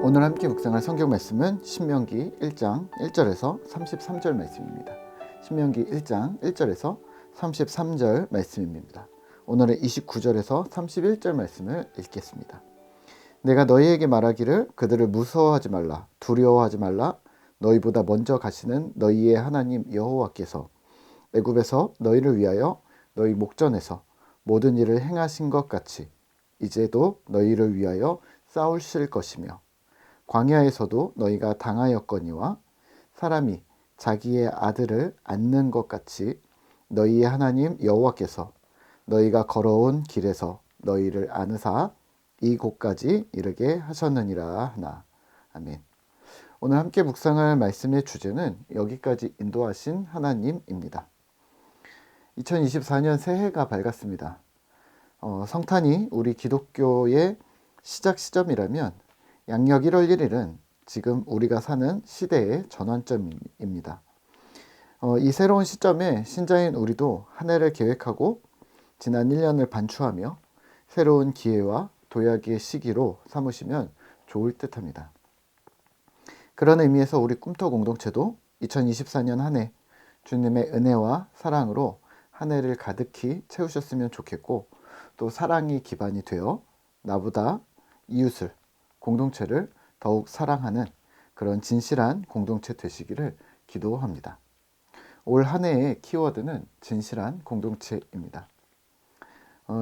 오늘 함께 묵상할 성경 말씀은 신명기 1장 1절에서 33절 말씀입니다. 신명기 1장 1절에서 33절 말씀입니다. 오늘은 29절에서 31절 말씀을 읽겠습니다. 내가 너희에게 말하기를 그들을 무서워하지 말라, 두려워하지 말라. 너희보다 먼저 가시는 너희의 하나님 여호와께서 애굽에서 너희를 위하여 너희 목전에서 모든 일을 행하신 것 같이 이제도 너희를 위하여 싸우실 것이며 광야에서도 너희가 당하였거니와 사람이 자기의 아들을 안는 것 같이 너희의 하나님 여호와께서 너희가 걸어온 길에서 너희를 안으사 이곳까지 이르게 하셨느니라 하나. 아멘. 오늘 함께 묵상할 말씀의 주제는 여기까지 인도하신 하나님입니다. 2024년 새해가 밝았습니다. 성탄이 우리 기독교의 시작 시점이라면 양력 1월 1일은 지금 우리가 사는 시대의 전환점입니다. 이 새로운 시점에 신자인 우리도 한 해를 계획하고 지난 1년을 반추하며 새로운 기회와 도약의 시기로 삼으시면 좋을 듯합니다. 그런 의미에서 우리 꿈터 공동체도 2024년 한 해 주님의 은혜와 사랑으로 한 해를 가득히 채우셨으면 좋겠고, 또 사랑이 기반이 되어 나보다 이웃을, 공동체를 더욱 사랑하는 그런 진실한 공동체 되시기를 기도합니다. 올 한 해의 키워드는 진실한 공동체입니다.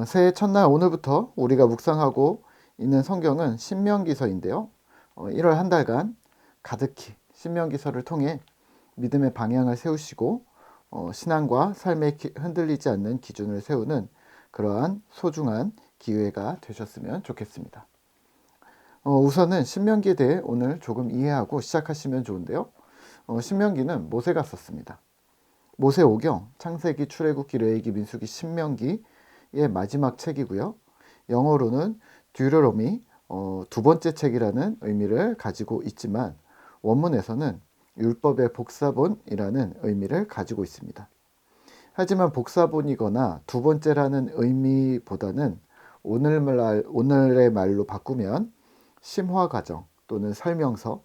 새해 첫날 오늘부터 우리가 묵상하고 있는 성경은 신명기서인데요. 1월 한 달간 가득히 신명기서를 통해 믿음의 방향을 세우시고 신앙과 삶에 흔들리지 않는 기준을 세우는 그러한 소중한 기회가 되셨으면 좋겠습니다. 우선은 신명기에 대해 오늘 조금 이해하고 시작하시면 좋은데요. 신명기는 모세가 썼습니다. 모세오경, 창세기, 출애굽기, 레위기, 민수기, 신명기의 마지막 책이고요. 영어로는 듀러로미, 두 번째 책이라는 의미를 가지고 있지만 원문에서는 율법의 복사본이라는 의미를 가지고 있습니다. 하지만 복사본이거나 두 번째라는 의미보다는 오늘의 말로 바꾸면 심화과정 또는 설명서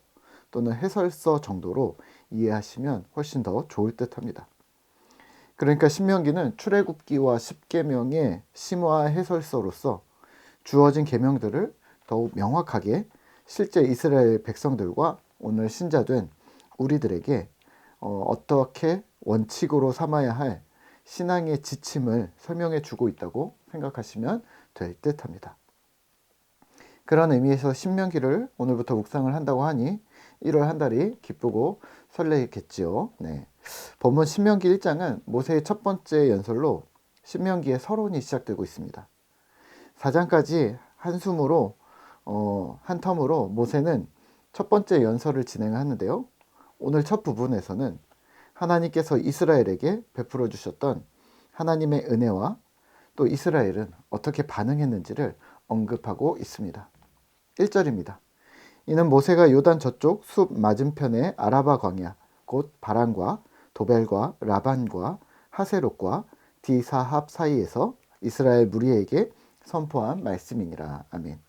또는 해설서 정도로 이해하시면 훨씬 더 좋을 듯 합니다. 그러니까 신명기는 출애굽기와 십계명의 심화 해설서로서 주어진 계명들을 더욱 명확하게 실제 이스라엘 백성들과 오늘 신자된 우리들에게 어떻게 원칙으로 삼아야 할 신앙의 지침을 설명해 주고 있다고 생각하시면 될 듯 합니다. 그런 의미에서 신명기를 오늘부터 묵상을 한다고 하니 1월 한 달이 기쁘고 설레겠지요. 네. 본문 신명기 1장은 모세의 첫 번째 연설로 신명기의 서론이 시작되고 있습니다. 4장까지 한숨으로 한 텀으로 모세는 첫 번째 연설을 진행하는데요. 오늘 첫 부분에서는 하나님께서 이스라엘에게 베풀어 주셨던 하나님의 은혜와 또 이스라엘은 어떻게 반응했는지를 언급하고 있습니다. 1절입니다. 이는 모세가 요단 저쪽 숲 맞은편의 아라바 광야 곧 바란과 도벨과 라반과 하세롯과 디사합 사이에서 이스라엘 무리에게 선포한 말씀이니라. 아멘.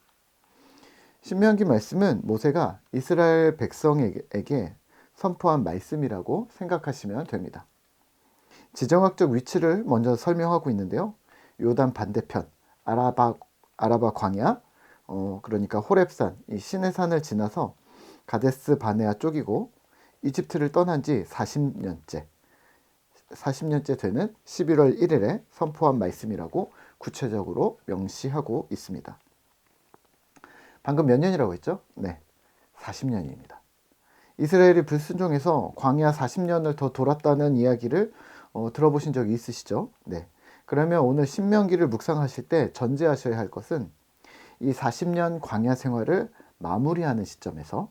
신명기 말씀은 모세가 이스라엘 백성에게 선포한 말씀이라고 생각하시면 됩니다. 지정학적 위치를 먼저 설명하고 있는데요. 요단 반대편 아라바 광야, 그러니까 호렙산, 이 시내산을 지나서 가데스 바네아 쪽이고 이집트를 떠난 지 40년째 되는 11월 1일에 선포한 말씀이라고 구체적으로 명시하고 있습니다. 방금 몇 년이라고 했죠? 네, 40년입니다. 이스라엘이 불순종해서 광야 40년을 더 돌았다는 이야기를 들어보신 적이 있으시죠? 네. 그러면 오늘 신명기를 묵상하실 때 전제하셔야 할 것은 이 40년 광야 생활을 마무리하는 시점에서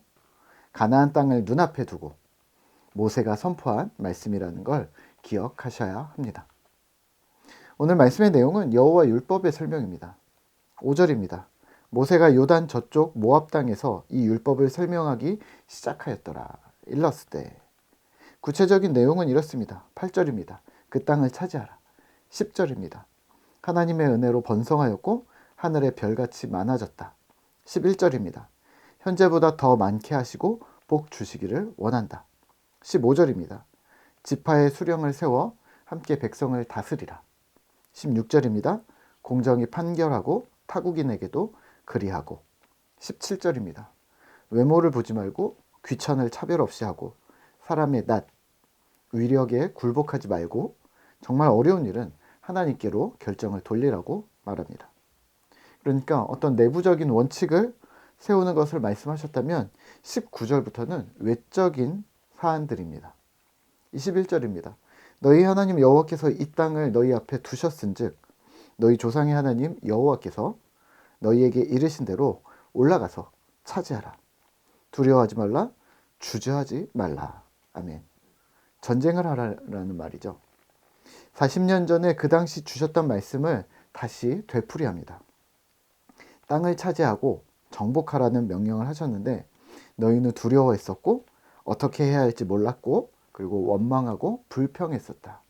가나안 땅을 눈앞에 두고 모세가 선포한 말씀이라는 걸 기억하셔야 합니다. 오늘 말씀의 내용은 여호와 율법의 설명입니다. 5절입니다. 모세가 요단 저쪽 모압 땅에서 이 율법을 설명하기 시작하였더라. 일렀을 구체적인 내용은 이렇습니다. 8절입니다. 그 땅을 차지하라. 10절입니다. 하나님의 은혜로 번성하였고 하늘의 별같이 많아졌다. 11절입니다. 현재보다 더 많게 하시고 복 주시기를 원한다. 15절입니다. 지파의 수령을 세워 함께 백성을 다스리라. 16절입니다. 공정히 판결하고 타국인에게도 그리하고. 17절입니다. 외모를 보지 말고 귀천을 차별 없이 하고 사람의 낯, 위력에 굴복하지 말고 정말 어려운 일은 하나님께로 결정을 돌리라고 말합니다. 그러니까 어떤 내부적인 원칙을 세우는 것을 말씀하셨다면 19절부터는 외적인 사안들입니다. 21절입니다. 너희 하나님 여호와께서 이 땅을 너희 앞에 두셨은즉 너희 조상의 하나님 여호와께서 너희에게 이르신 대로 올라가서 차지하라. 두려워하지 말라. 주저하지 말라. 아멘. 전쟁을 하라는 말이죠. 40년 전에 그 당시 주셨던 말씀을 다시 되풀이합니다. 땅을 차지하고 정복하라는 명령을 하셨는데 너희는 두려워했었고 어떻게 해야 할지 몰랐고 그리고 원망하고 불평했었다.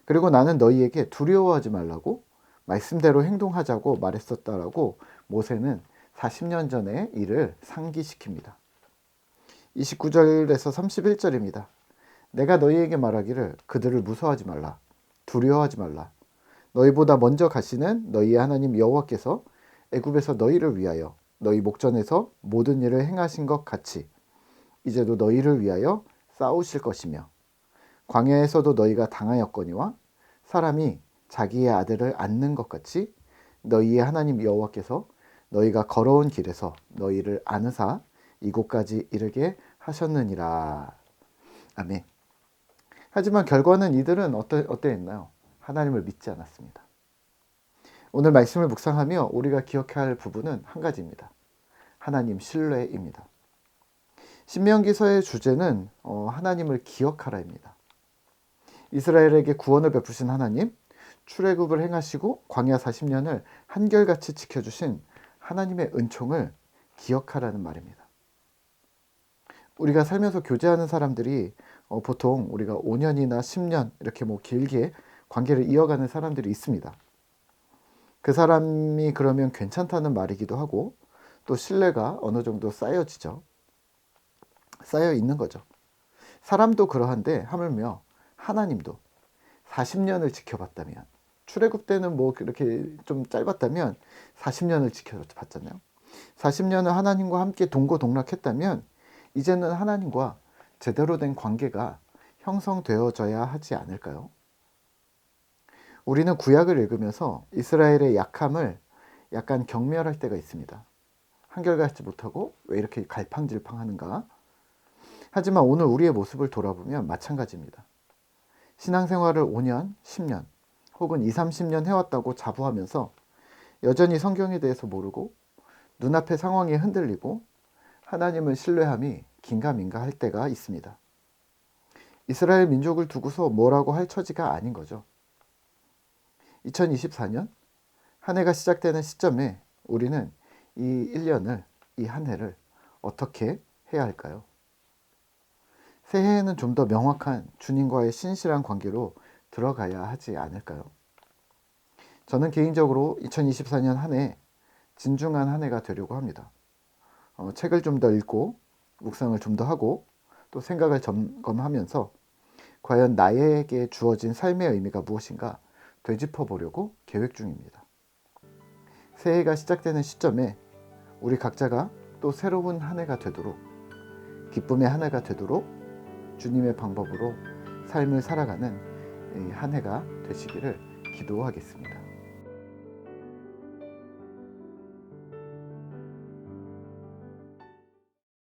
그리고 나는 너희에게 두려워하지 말라고 말씀대로 행동하자고 말했었다라고 모세는 40년 전의 일을 상기시킵니다. 29절에서 31절입니다. 내가 너희에게 말하기를 그들을 무서워하지 말라. 두려워하지 말라. 너희보다 먼저 가시는 너희의 하나님 여호와께서 애굽에서 너희를 위하여 너희 목전에서 모든 일을 행하신 것 같이 이제도 너희를 위하여 싸우실 것이며 광야에서도 너희가 당하였거니와 사람이 자기의 아들을 안는 것 같이 너희의 하나님 여호와께서 너희가 걸어온 길에서 너희를 안으사 이곳까지 이르게 하셨느니라. 아멘. 하지만 결과는 이들은 어떠했나요? 하나님을 믿지 않았습니다. 오늘 말씀을 묵상하며 우리가 기억해야 할 부분은 한 가지입니다. 하나님 신뢰입니다. 신명기서의 주제는 하나님을 기억하라입니다. 이스라엘에게 구원을 베푸신 하나님, 출애굽을 행하시고 광야 40년을 한결같이 지켜주신 하나님의 은총을 기억하라는 말입니다. 우리가 살면서 교제하는 사람들이 보통 우리가 5년이나 10년 이렇게 길게 관계를 이어가는 사람들이 있습니다. 그 사람이 그러면 괜찮다는 말이기도 하고 또 신뢰가 어느 정도 쌓여지죠. 쌓여 있는 거죠. 사람도 그러한데 하물며 하나님도 40년을 지켜봤다면 출애굽 때는 그렇게 좀 짧았다면 40년을 지켜봤잖아요. 40년을 하나님과 함께 동고동락했다면 이제는 하나님과 제대로 된 관계가 형성되어져야 하지 않을까요? 우리는 구약을 읽으면서 이스라엘의 약함을 약간 경멸할 때가 있습니다. 한결같지 못하고 왜 이렇게 갈팡질팡하는가? 하지만 오늘 우리의 모습을 돌아보면 마찬가지입니다. 신앙생활을 5년, 10년 혹은 20, 30년 해왔다고 자부하면서 여전히 성경에 대해서 모르고 눈앞의 상황에 흔들리고 하나님을 신뢰함이 긴가민가 할 때가 있습니다. 이스라엘 민족을 두고서 뭐라고 할 처지가 아닌 거죠. 2024년 한 해가 시작되는 시점에 우리는 이 1년을, 이 한 해를 어떻게 해야 할까요? 새해에는 좀 더 명확한 주님과의 신실한 관계로 들어가야 하지 않을까요? 저는 개인적으로 2024년 한 해 진중한 한 해가 되려고 합니다. 책을 좀 더 읽고 묵상을 좀 더 하고 또 생각을 점검하면서 과연 나에게 주어진 삶의 의미가 무엇인가 되짚어 보려고 계획 중입니다. 새해가 시작되는 시점에 우리 각자가 또 새로운 한 해가 되도록 기쁨의 한 해가 되도록 주님의 방법으로 삶을 살아가는 한 해가 되시기를 기도하겠습니다.